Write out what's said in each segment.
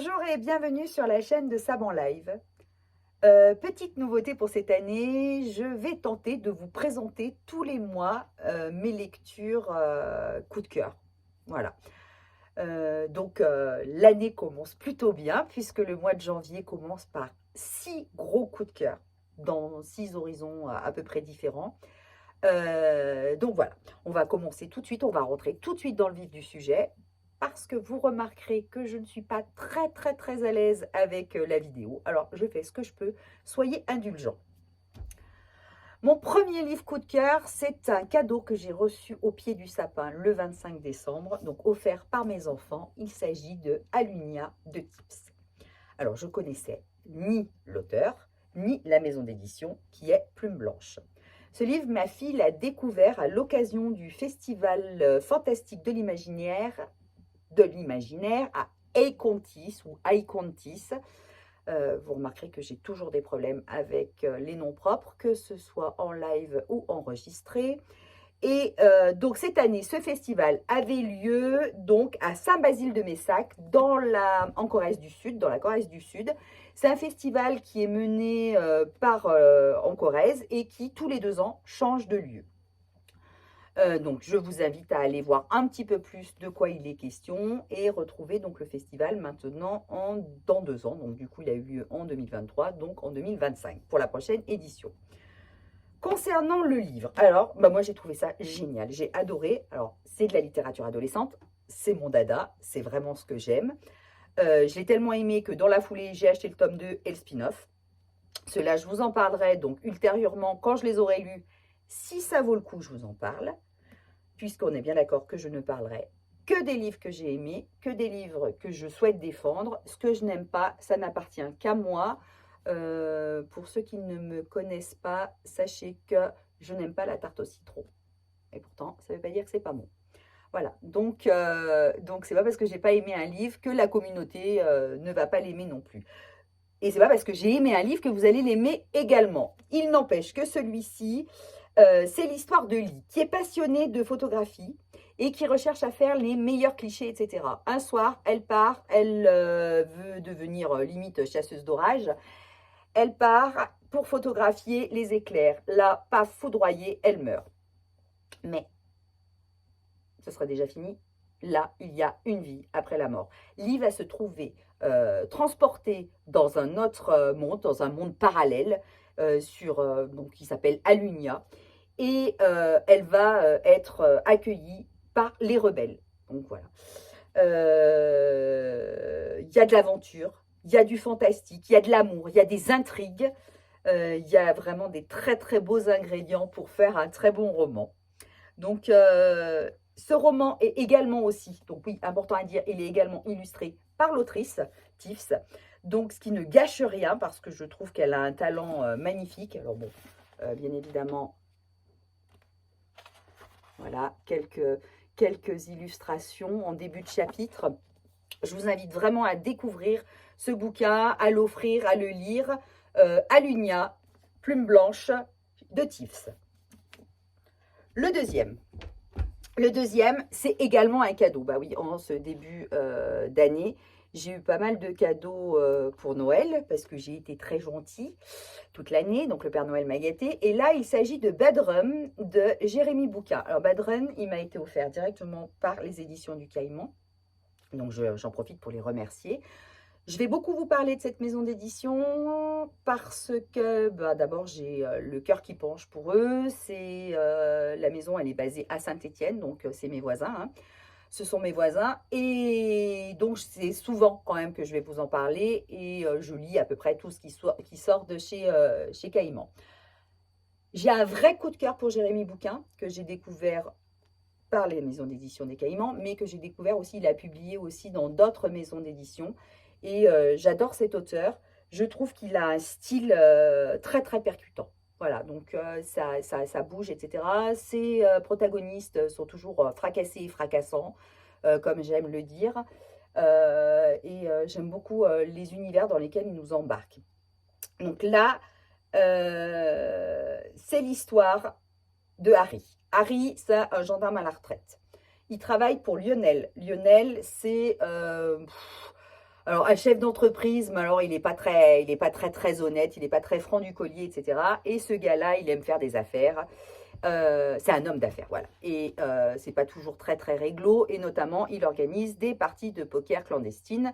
Bonjour et bienvenue sur la chaîne de Sab en live. Petite nouveauté pour cette année, je vais tenter de vous présenter tous les mois mes lectures coup de cœur. Voilà. L'année commence plutôt bien puisque le mois de janvier commence par 6 gros coups de cœur dans 6 horizons à peu près différents. Donc voilà, on va commencer tout de suite, on va rentrer tout de suite dans le vif du sujet parce que vous remarquerez que je ne suis pas très à l'aise avec la vidéo. Alors, je fais ce que je peux, soyez indulgents. Mon premier livre coup de cœur, c'est un cadeau que j'ai reçu au pied du sapin le 25 décembre, donc offert par mes enfants. Il s'agit de Alunia de Tips. Alors, je connaissais ni l'auteur, ni la maison d'édition qui est Plume Blanche. Ce livre, ma fille l'a découvert à l'occasion du festival fantastique de l'imaginaire à Eicontis ou Aicontis. Vous remarquerez que j'ai toujours des problèmes avec les noms propres, que ce soit en live ou enregistré. Et donc cette année, ce festival avait lieu donc à Saint-Basile-de-Messac, en Corrèze du Sud, dans la Corrèze du Sud. C'est un festival qui est mené en Corrèze et qui, tous les 2 ans, change de lieu. Donc, je vous invite à aller voir un petit peu plus de quoi il est question et retrouver donc le festival maintenant dans 2 ans. Donc, du coup, il a eu lieu en 2023, donc en 2025 pour la prochaine édition. Concernant le livre, alors, moi j'ai trouvé ça génial, j'ai adoré. Alors, c'est de la littérature adolescente, c'est mon dada, c'est vraiment ce que j'aime. Je l'ai tellement aimé que dans la foulée, j'ai acheté le tome 2 et le spin-off. Cela, je vous en parlerai donc ultérieurement quand je les aurai lus. Si ça vaut le coup, je vous en parle, puisqu'on est bien d'accord que je ne parlerai que des livres que j'ai aimés, que des livres que je souhaite défendre. Ce que je n'aime pas, ça n'appartient qu'à moi. Pour ceux qui ne me connaissent pas, sachez que je n'aime pas la tarte au citron. Et pourtant, ça ne veut pas dire que c'est pas bon. Voilà, donc c'est pas parce que j'ai pas aimé un livre que la communauté ne va pas l'aimer non plus. Et c'est pas parce que j'ai aimé un livre que vous allez l'aimer également. Il n'empêche que celui-ci, c'est l'histoire de Lee, qui est passionnée de photographie et qui recherche à faire les meilleurs clichés, etc. Un soir, elle part, elle veut devenir limite chasseuse d'orage. Elle part pour photographier les éclairs. Là, pas foudroyée, elle meurt. Mais ce sera déjà fini. Là, il y a une vie après la mort. Lee va se trouver transportée dans un autre monde, dans un monde parallèle, donc, qui s'appelle Alunia. Et elle va être accueillie par les rebelles. Donc voilà. Il y a de l'aventure, il y a du fantastique, il y a de l'amour, il y a des intrigues. Il y a vraiment des très beaux ingrédients pour faire un très bon roman. Donc, ce roman est également aussi, donc oui, important à dire, il est également illustré par l'autrice, Tiffs. Donc, ce qui ne gâche rien parce que je trouve qu'elle a un talent magnifique. Alors bon, bien évidemment, voilà, quelques illustrations en début de chapitre. Je vous invite vraiment à découvrir ce bouquin, à l'offrir, à le lire. Alunia, Plume Blanche de Tiffs. Le deuxième, c'est également un cadeau. Bah oui, en ce début d'année, j'ai eu pas mal de cadeaux pour Noël parce que j'ai été très gentille toute l'année. Donc, le Père Noël m'a gâté. Et là, il s'agit de Bad Run de Jérémy Bouquin. Alors, Bad Run, il m'a été offert directement par les éditions du Caïman. Donc, j'en profite pour les remercier. Je vais beaucoup vous parler de cette maison d'édition parce que d'abord j'ai le cœur qui penche pour eux. La maison, elle est basée à Saint-Étienne, donc c'est mes voisins. Hein. Ce sont mes voisins et donc c'est souvent quand même que je vais vous en parler et je lis à peu près tout ce qui sort de chez Caïman. J'ai un vrai coup de cœur pour Jérémy Bouquin que j'ai découvert par les maisons d'édition des Caïmans, mais que j'ai découvert aussi, il a publié aussi dans d'autres maisons d'édition. Et j'adore cet auteur. Je trouve qu'il a un style très percutant. Voilà, donc ça bouge, etc. Ses protagonistes sont toujours fracassés et fracassants, comme j'aime le dire. J'aime beaucoup les univers dans lesquels il nous embarque. Donc là, c'est l'histoire de Harry. Harry, c'est un gendarme à la retraite. Il travaille pour Lionel. Lionel, c'est Alors, un chef d'entreprise, mais alors il est pas très très honnête, il n'est pas très franc du collier, etc. Et ce gars-là, il aime faire des affaires. C'est un homme d'affaires, voilà. Et c'est pas toujours très très réglo. Et notamment, il organise des parties de poker clandestines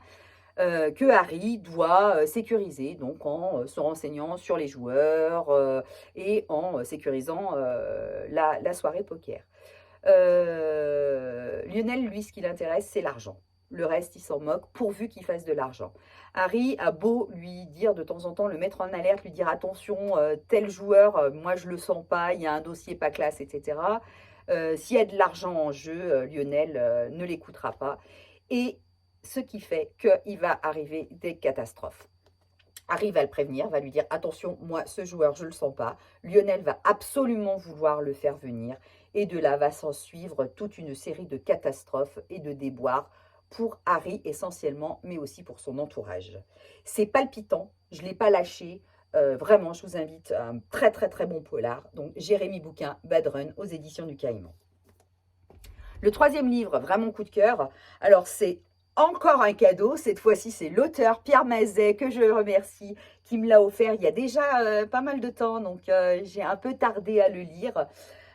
que Harry doit sécuriser, donc en se renseignant sur les joueurs et en sécurisant la soirée poker. Lionel, lui, ce qui l'intéresse, c'est l'argent. Le reste, il s'en moque, pourvu qu'il fasse de l'argent. Harry a beau lui dire de temps en temps, le mettre en alerte, lui dire attention, tel joueur, moi je le sens pas, il y a un dossier pas classe, etc. S'il y a de l'argent en jeu, Lionel ne l'écoutera pas. Et ce qui fait qu'il va arriver des catastrophes. Harry va le prévenir, va lui dire attention, moi ce joueur je ne le sens pas. Lionel va absolument vouloir le faire venir et de là va s'en suivre toute une série de catastrophes et de déboires pour Harry essentiellement, mais aussi pour son entourage. C'est palpitant, je ne l'ai pas lâché. Vraiment, je vous invite à un très très très bon polar. Donc Jérémy Bouquin, Bad Run aux éditions du Caïman. Le troisième livre, vraiment coup de cœur, alors c'est encore un cadeau, cette fois-ci c'est l'auteur Pierre Mazet, que je remercie, qui me l'a offert il y a déjà pas mal de temps, donc j'ai un peu tardé à le lire.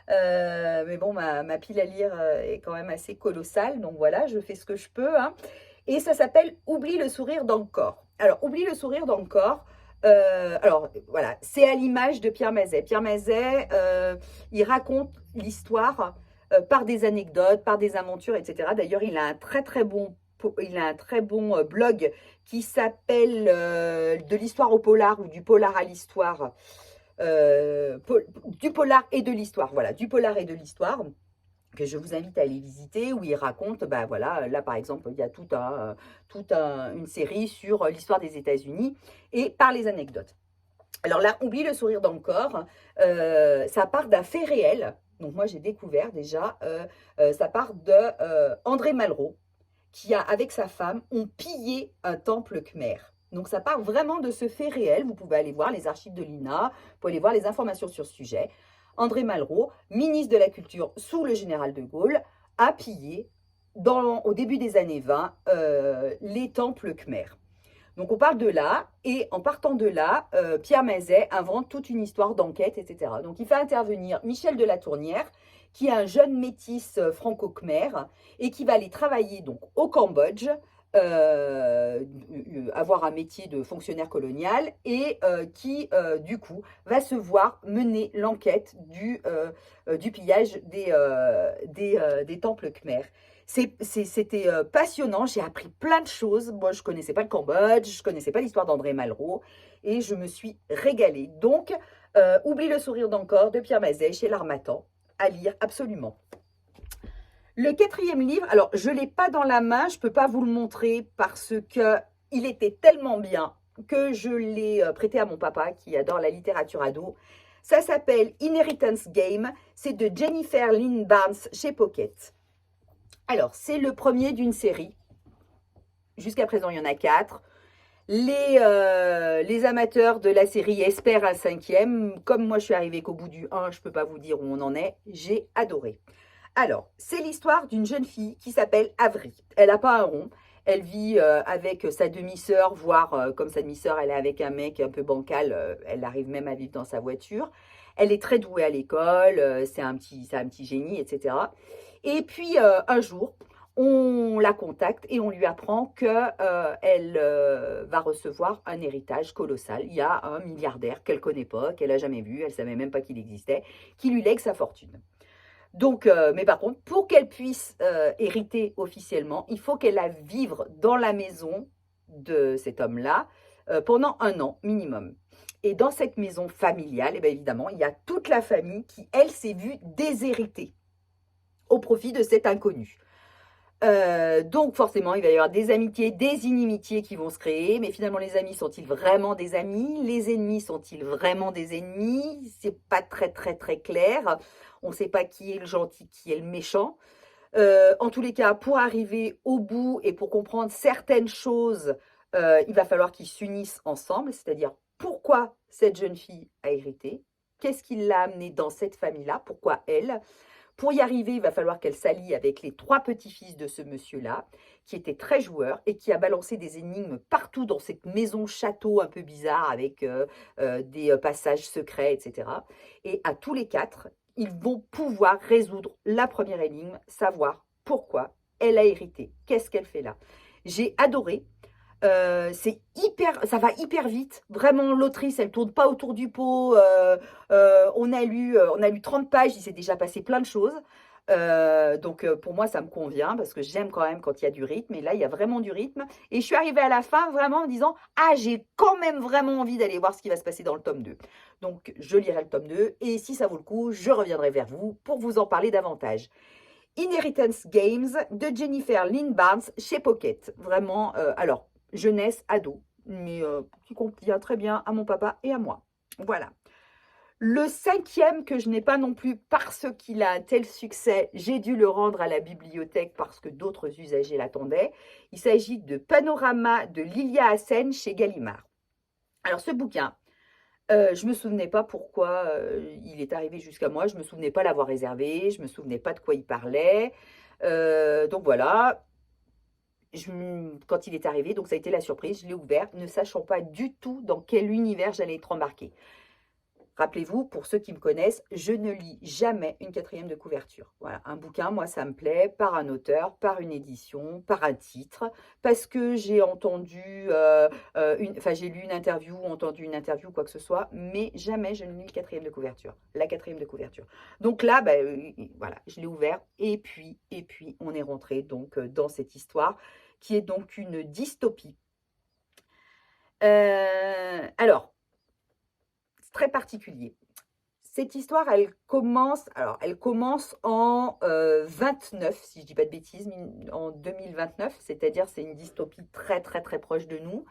Mais bon, ma pile à lire est quand même assez colossale, donc voilà, je fais ce que je peux. Hein. Et ça s'appelle Oublie le sourire dans le corps. Alors, Oublie le sourire dans le corps, alors voilà, c'est à l'image de Pierre Mazet. Pierre Mazet, il raconte l'histoire par des anecdotes, par des aventures, etc. D'ailleurs, il a un très bon blog qui s'appelle De l'histoire au polar ou du polar à l'histoire. Du polar et de l'histoire, voilà, du polar et de l'histoire que je vous invite à aller visiter, où il raconte, bah voilà, là par exemple, il y a une série sur l'histoire des États-Unis et par les anecdotes. Alors là, oublie le sourire dans le corps, ça part d'un fait réel. Donc moi j'ai découvert déjà, ça part de André Malraux, qui a, avec sa femme, ont pillé un temple khmer. Donc ça part vraiment de ce fait réel. Vous pouvez aller voir les archives de l'INA, vous pouvez aller voir les informations sur ce sujet. André Malraux, ministre de la Culture sous le général de Gaulle, a pillé au début des années 20 les temples khmer. Donc on parle de là, et en partant de là, Pierre Mazet invente toute une histoire d'enquête, etc. Donc il fait intervenir Michel de la Tournière, qui est un jeune métis franco-khmer, et qui va aller travailler donc au Cambodge, avoir un métier de fonctionnaire colonial, et qui, du coup, va se voir mener l'enquête du pillage des temples khmer. C'était passionnant, j'ai appris plein de choses. Moi, je ne connaissais pas le Cambodge, je ne connaissais pas l'histoire d'André Malraux, et je me suis régalée. Donc, Oublie le sourire d'encore de Pierre Mazet chez l'Harmattan, à lire absolument. Le quatrième livre, alors je ne l'ai pas dans la main, je ne peux pas vous le montrer parce qu'il était tellement bien que je l'ai prêté à mon papa qui adore la littérature ado. Ça s'appelle Inheritance Game, c'est de Jennifer Lynn Barnes chez Pocket. Alors, c'est le premier d'une série. Jusqu'à présent, il y en a 4. Les amateurs de la série espèrent un 5e. Comme moi, je suis arrivée qu'au bout du 1, je ne peux pas vous dire où on en est. J'ai adoré. Alors, c'est l'histoire d'une jeune fille qui s'appelle Avery. Elle n'a pas un rond. Elle vit avec sa demi-sœur, voire comme sa demi-sœur, elle est avec un mec un peu bancal. Elle arrive même à vivre dans sa voiture. Elle est très douée à l'école. C'est un petit génie, etc. Et puis, un jour, on la contacte et on lui apprend qu'elle va recevoir un héritage colossal. Il y a un milliardaire qu'elle ne connaît pas, qu'elle n'a jamais vu, elle ne savait même pas qu'il existait, qui lui lègue sa fortune. Donc, mais par contre, pour qu'elle puisse hériter officiellement, il faut qu'elle aille vivre dans la maison de cet homme-là pendant 1 an minimum. Et dans cette maison familiale, eh bien, évidemment, il y a toute la famille qui, elle, s'est vue déshéritée au profit de cet inconnu. Donc forcément, il va y avoir des amitiés, des inimitiés qui vont se créer. Mais finalement, les amis sont-ils vraiment des amis? Les ennemis sont-ils vraiment des ennemis? C'est pas très très très clair. On ne sait pas qui est le gentil, qui est le méchant. En tous les cas, pour arriver au bout et pour comprendre certaines choses, il va falloir qu'ils s'unissent ensemble. C'est-à-dire pourquoi cette jeune fille a hérité? Qu'est-ce qui l'a amenée dans cette famille-là? Pourquoi elle? Pour y arriver, il va falloir qu'elle s'allie avec les 3 petits-fils de ce monsieur-là, qui était très joueur et qui a balancé des énigmes partout dans cette maison-château un peu bizarre avec des passages secrets, etc. Et à tous les 4, ils vont pouvoir résoudre la première énigme, savoir pourquoi elle a hérité, qu'est-ce qu'elle fait là. J'ai adoré. C'est hyper, ça va hyper vite. Vraiment, l'autrice, elle tourne pas autour du pot. On a lu 30 pages, il s'est déjà passé plein de choses. Donc, pour moi, ça me convient parce que j'aime quand même quand il y a du rythme. Et là, il y a vraiment du rythme. Et je suis arrivée à la fin vraiment en me disant, ah, j'ai quand même vraiment envie d'aller voir ce qui va se passer dans le tome 2. Donc, je lirai le tome 2. Et si ça vaut le coup, je reviendrai vers vous pour vous en parler davantage. Inheritance Games de Jennifer Lynn Barnes chez Pocket. Vraiment, alors, jeunesse, ado, mais qui convient très bien à mon papa et à moi. Voilà. Le 5e que je n'ai pas non plus parce qu'il a un tel succès, j'ai dû le rendre à la bibliothèque parce que d'autres usagers l'attendaient. Il s'agit de Panorama de Lilia Hassen chez Gallimard. Alors ce bouquin, je ne me souvenais pas pourquoi il est arrivé jusqu'à moi, je ne me souvenais pas l'avoir réservé, je ne me souvenais pas de quoi il parlait. Donc voilà, quand il est arrivé, donc ça a été la surprise, je l'ai ouvert, ne sachant pas du tout dans quel univers j'allais être embarquée. Rappelez-vous, pour ceux qui me connaissent, je ne lis jamais une 4e de couverture. Voilà, un bouquin, moi, ça me plaît par un auteur, par une édition, par un titre, parce que j'ai entendu, j'ai lu une interview, entendu une interview, quoi que ce soit, mais jamais je ne lis le 4e de couverture, la 4e de couverture. Donc là, voilà, je l'ai ouvert, et puis, on est rentré donc dans cette histoire, qui est donc une dystopie. Alors, très particulier. Cette histoire, elle commence en 29, si je ne dis pas de bêtises, en 2029, c'est-à-dire c'est une dystopie très très très proche de nous.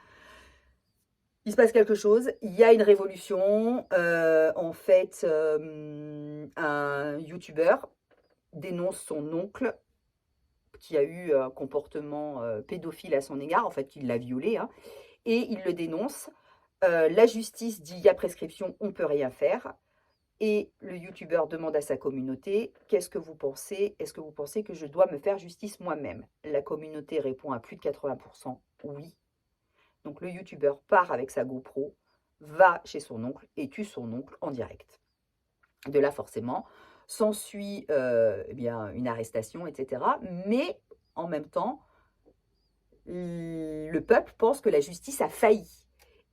Il se passe quelque chose, il y a une révolution, en fait, un YouTuber dénonce son oncle qui a eu un comportement pédophile à son égard, en fait, il l'a violé, hein, et il le dénonce. La justice dit, il y a prescription, on ne peut rien faire. Et le youtubeur demande à sa communauté, qu'est-ce que vous pensez? Est-ce que vous pensez que je dois me faire justice moi-même? La communauté répond à plus de 80% oui. Donc le youtubeur part avec sa GoPro, va chez son oncle et tue son oncle en direct. De là, forcément, s'ensuit une arrestation, etc. Mais en même temps, le peuple pense que la justice a failli.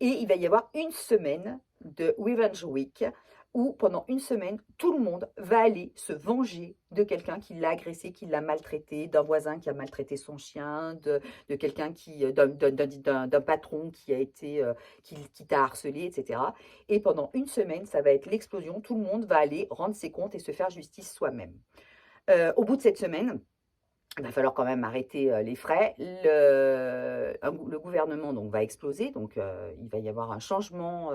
Et il va y avoir une semaine de Revenge Week où pendant une semaine, tout le monde va aller se venger de quelqu'un qui l'a agressé, qui l'a maltraité, d'un voisin qui a maltraité son chien, de quelqu'un d'un patron qui a été, qui t'a harcelé, etc. Et pendant une semaine, ça va être l'explosion. Tout le monde va aller rendre ses comptes et se faire justice soi-même. Au bout de cette semaine, il va falloir quand même arrêter les frais. Le gouvernement donc, va exploser, donc il va y avoir un changement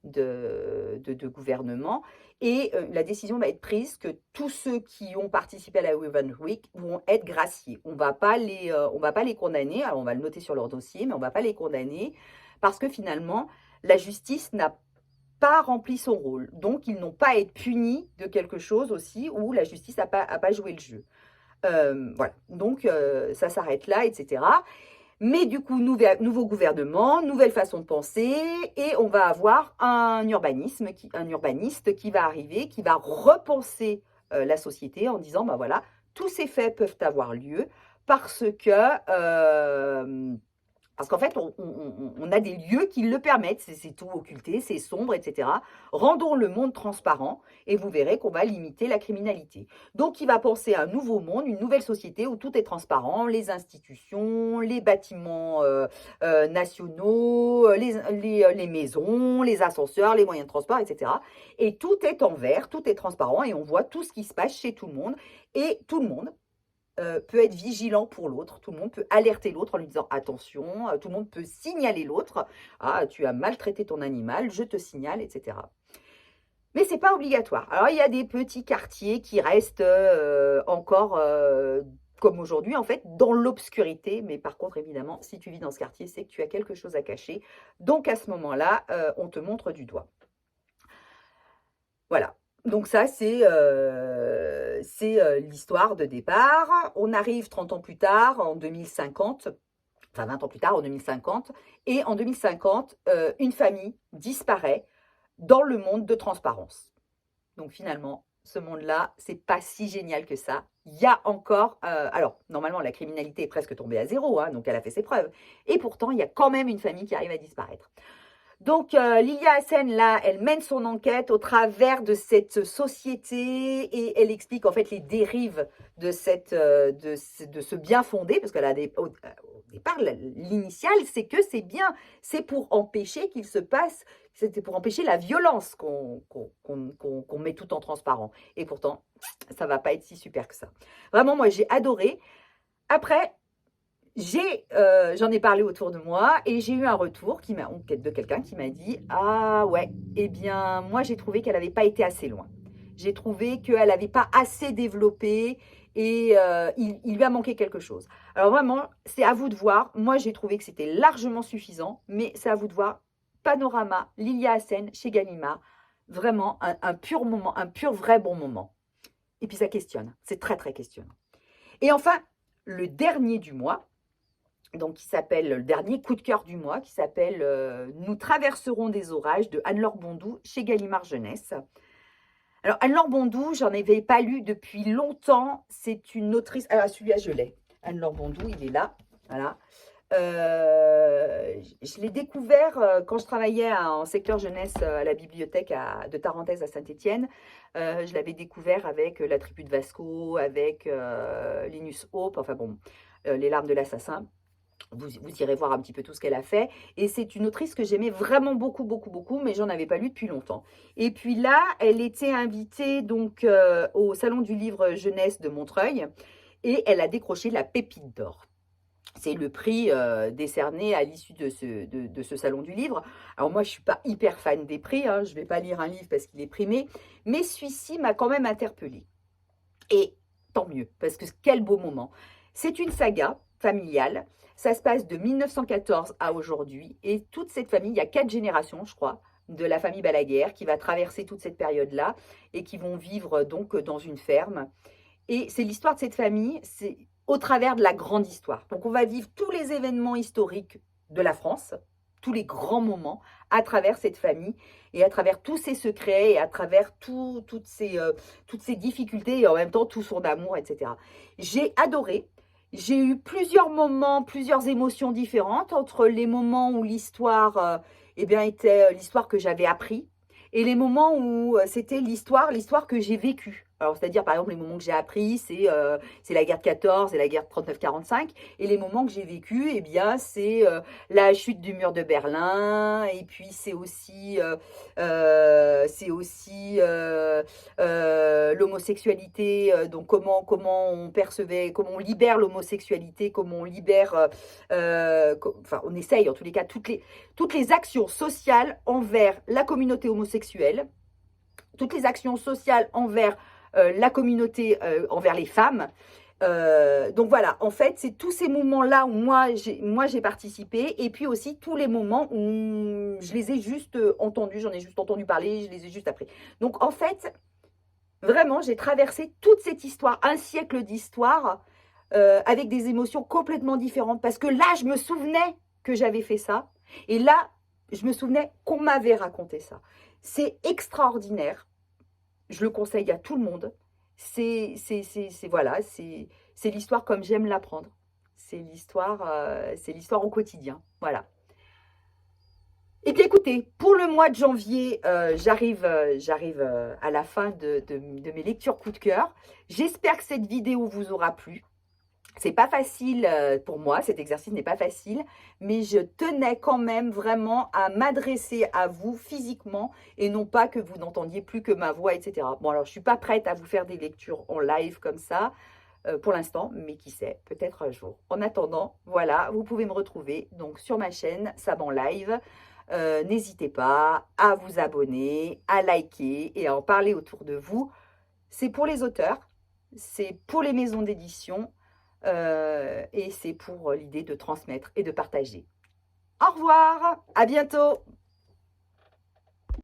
de gouvernement. Et la décision va être prise que tous ceux qui ont participé à la Revenge Week vont être graciés. On ne va pas les condamner, alors on va le noter sur leur dossier, mais on ne va pas les condamner parce que finalement, la justice n'a pas rempli son rôle. Donc, ils n'ont pas à être punis de quelque chose aussi où la justice n'a pas joué le jeu. Voilà, donc ça s'arrête là, etc. Mais du coup, nouveau gouvernement, nouvelle façon de penser, et on va avoir un urbaniste qui va arriver, qui va repenser la société en disant, ben voilà, tous ces faits peuvent avoir lieu parce que parce qu'en fait, on a des lieux qui le permettent, c'est tout occulté, c'est sombre, etc. Rendons le monde transparent et vous verrez qu'on va limiter la criminalité. Donc, il va penser à un nouveau monde, une nouvelle société où tout est transparent, les institutions, les bâtiments nationaux, les maisons, les ascenseurs, les moyens de transport, etc. Et tout est en vert, tout est transparent et on voit tout ce qui se passe chez tout le monde. Et tout le monde peut être vigilant pour l'autre, tout le monde peut alerter l'autre en lui disant attention, tout le monde peut signaler l'autre, ah tu as maltraité ton animal, je te signale, etc. Mais ce n'est pas obligatoire. Alors il y a des petits quartiers qui restent encore comme aujourd'hui en fait dans l'obscurité, mais par contre évidemment si tu vis dans ce quartier c'est que tu as quelque chose à cacher, donc à ce moment-là on te montre du doigt. Voilà. Donc ça, c'est l'histoire de départ. On arrive 30 ans plus tard, en 2050, enfin 20 ans plus tard, en 2050, et en 2050, une famille disparaît dans le monde de transparence. Donc finalement, ce monde-là, c'est pas si génial que ça. Il y a encore, alors normalement la criminalité est presque tombée à zéro, hein, donc elle a fait ses preuves. Et pourtant, il y a quand même une famille qui arrive à disparaître. Donc, Lilia Hassen, là, elle mène son enquête au travers de cette société et elle explique en fait les dérives de, de ce bien fondé, parce qu'elle a au départ, l'initial, c'est que c'est bien, c'est pour empêcher qu'il se passe, c'était pour empêcher la violence qu'on met tout en transparent. Et pourtant, ça va pas être si super que ça. Vraiment, moi, j'ai adoré. Après, j'en ai parlé autour de moi et j'ai eu un retour de quelqu'un qui m'a dit: «Ah ouais, eh bien, moi, j'ai trouvé qu'elle n'avait pas été assez loin. J'ai trouvé qu'elle n'avait pas assez développé et il lui a manqué quelque chose». Alors vraiment, c'est à vous de voir. Moi, j'ai trouvé que c'était largement suffisant, mais c'est à vous de voir. Panorama, Lilia Hassen, chez Gallimard, vraiment un pur moment, un pur vrai bon moment. Et puis ça questionne, c'est très, très questionnant. Et enfin, le dernier du mois, donc qui s'appelle le dernier coup de cœur du mois, qui s'appelle Nous traverserons des orages de Anne-Laure Bondou chez Gallimard Jeunesse. Alors Anne-Laure Bondou, j'en avais pas lu depuis longtemps. C'est une autrice. Ah, celui-là, je l'ai. Anne-Laure Bondou, il est là. Voilà. Je l'ai découvert quand je travaillais en secteur jeunesse à la bibliothèque de Tarentaise à Saint-Étienne. Je l'avais découvert avec La Tribu de Vasco, avec Linus Hope, enfin bon, Les larmes de l'assassin. Vous irez voir un petit peu tout ce qu'elle a fait. Et c'est une autrice que j'aimais vraiment beaucoup, beaucoup, beaucoup, mais j'en avais pas lu depuis longtemps. Et puis là, elle était invitée donc au Salon du livre jeunesse de Montreuil et elle a décroché la Pépite d'or. C'est le prix décerné à l'issue de ce salon du livre. Alors moi, je ne suis pas hyper fan des prix, hein, je ne vais pas lire un livre parce qu'il est primé, mais celui-ci m'a quand même interpellée. Et tant mieux, parce que quel beau moment. C'est une saga familiale, ça se passe de 1914 à aujourd'hui, et toute cette famille, il y a 4 générations, je crois, de la famille Balaguer qui va traverser toute cette période-là, et qui vont vivre donc dans une ferme. Et c'est l'histoire de cette famille, c'est au travers de la grande histoire. Donc on va vivre tous les événements historiques de la France, tous les grands moments, à travers cette famille et à travers tous ses secrets et à travers toutes ces difficultés et en même temps tout son amour, etc. J'ai adoré. J'ai eu plusieurs moments, plusieurs émotions différentes entre les moments où l'histoire eh bien, était l'histoire que j'avais appris et les moments où c'était l'histoire que j'ai vécue. Alors, c'est-à-dire, par exemple, les moments que j'ai appris, c'est la guerre de 14 et la guerre de 39-45. Et les moments que j'ai vécus, eh bien, c'est la chute du mur de Berlin. Et puis, c'est aussi l'homosexualité. Donc, comment on percevait, comment on libère l'homosexualité, comment on libère, enfin, on essaye, en tous les cas, toutes les actions sociales envers la communauté homosexuelle, toutes les actions sociales envers la communauté, envers les femmes. Donc voilà, en fait, c'est tous ces moments-là où moi j'ai participé et puis aussi tous les moments où je les ai juste entendus, j'en ai juste entendu parler, je les ai juste appris. Donc en fait, vraiment, j'ai traversé toute cette histoire, un siècle d'histoire, avec des émotions complètement différentes parce que là, je me souvenais que j'avais fait ça et là, je me souvenais qu'on m'avait raconté ça. C'est extraordinaire. Je le conseille à tout le monde. Voilà, c'est l'histoire comme j'aime l'apprendre. C'est l'histoire au quotidien. Voilà. Eh bien, écoutez, pour le mois de janvier, j'arrive à la fin de mes lectures coup de cœur. J'espère que cette vidéo vous aura plu. C'est pas facile pour moi, cet exercice n'est pas facile, mais je tenais quand même vraiment à m'adresser à vous physiquement et non pas que vous n'entendiez plus que ma voix, etc. Bon, alors je suis pas prête à vous faire des lectures en live comme ça pour l'instant, mais qui sait, peut-être un jour. En attendant, voilà, vous pouvez me retrouver donc sur ma chaîne Saban Live. N'hésitez pas à vous abonner, à liker et à en parler autour de vous. C'est pour les auteurs, c'est pour les maisons d'édition. Et c'est pour l'idée de transmettre et de partager. Au revoir, à bientôt.